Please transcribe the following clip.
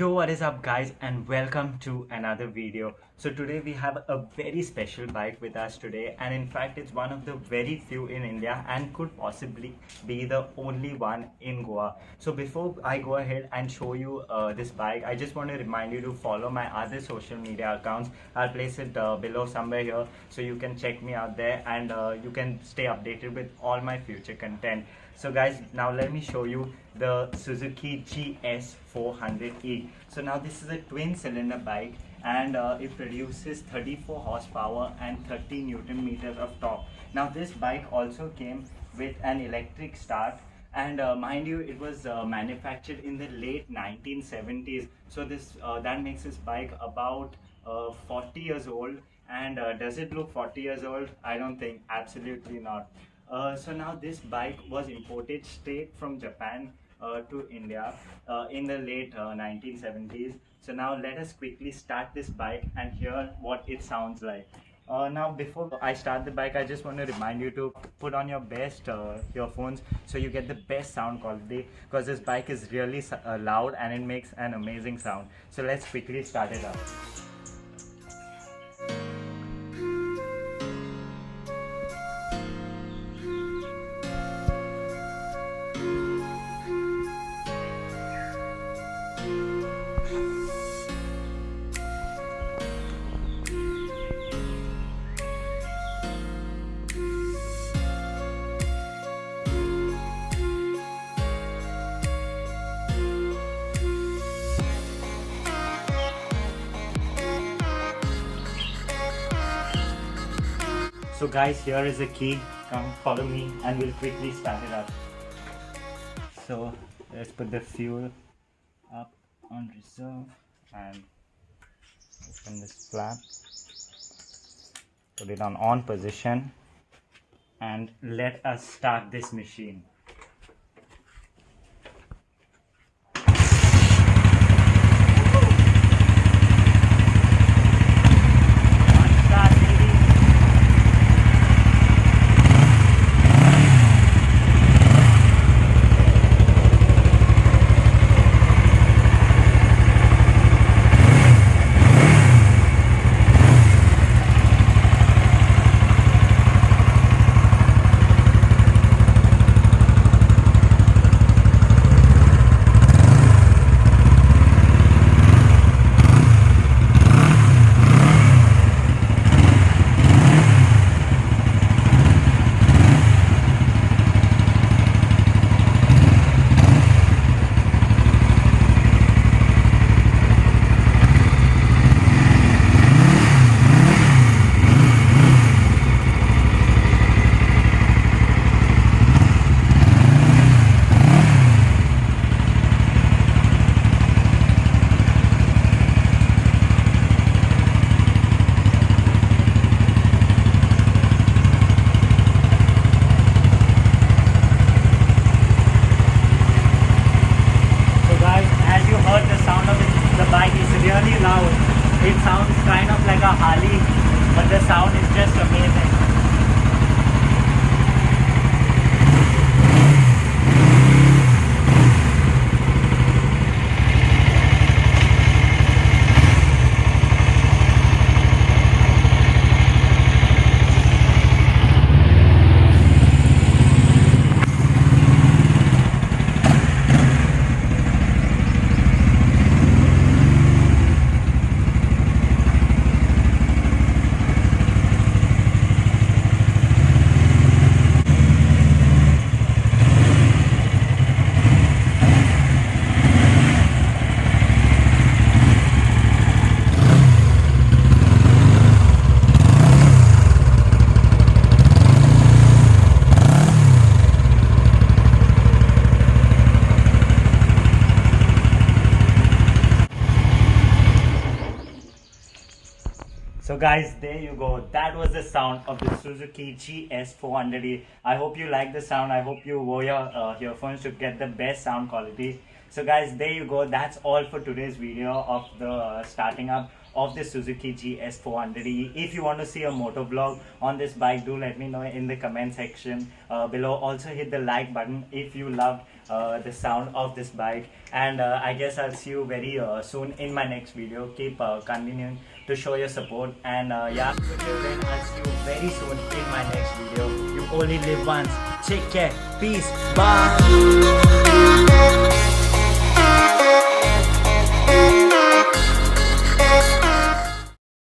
Yo, what is up guys, and welcome to another video. So today we have a very special bike with us today, and in fact it's one of the very few in India and could possibly be the only one in Goa. So before I go ahead and show you this bike, I just want to remind you to follow my other social media accounts. I'll place it below somewhere here so you can check me out there, and you can stay updated with all my future content. So guys, now let me show you the Suzuki GS 400E. So now this is a twin cylinder bike, and it produces 34 horsepower and 30 Newton meters of torque. Now this bike also came with an electric start, and mind you, it was manufactured in the late 1970s. So this that makes this bike about 40 years old. And does it look 40 years old? I don't think. Absolutely not. So now this bike was imported straight from Japan to India in the late 1970s. So now let us quickly start this bike and hear what it sounds like. Now before I start the bike, I just want to remind you to put on your best earphones so you get the best sound quality, because this bike is really loud and it makes an amazing sound. So let's quickly start it up. So guys, here is the key. Come follow me and we'll quickly start it up. So let's put the fuel up on reserve and open this flap. Put it on position and let us start this machine. Really loud. It sounds kind of like a Harley, but the sound is just amazing. So guys, there you go. That was the sound of the Suzuki GS 400E. I hope you like the sound. I hope you wore your earphones to get the best sound quality. So guys, there you go. That's all for today's video of the starting up of the Suzuki GS 400E. If you want to see a motor vlog on this bike, do let me know in the comment section below. Also hit the like button if you loved the sound of this bike. And I guess I'll see you very soon in my next video. Keep continuing to show your support, and yeah, until then I'll see you very soon in my next video. You only live once. Take care. Peace. Bye.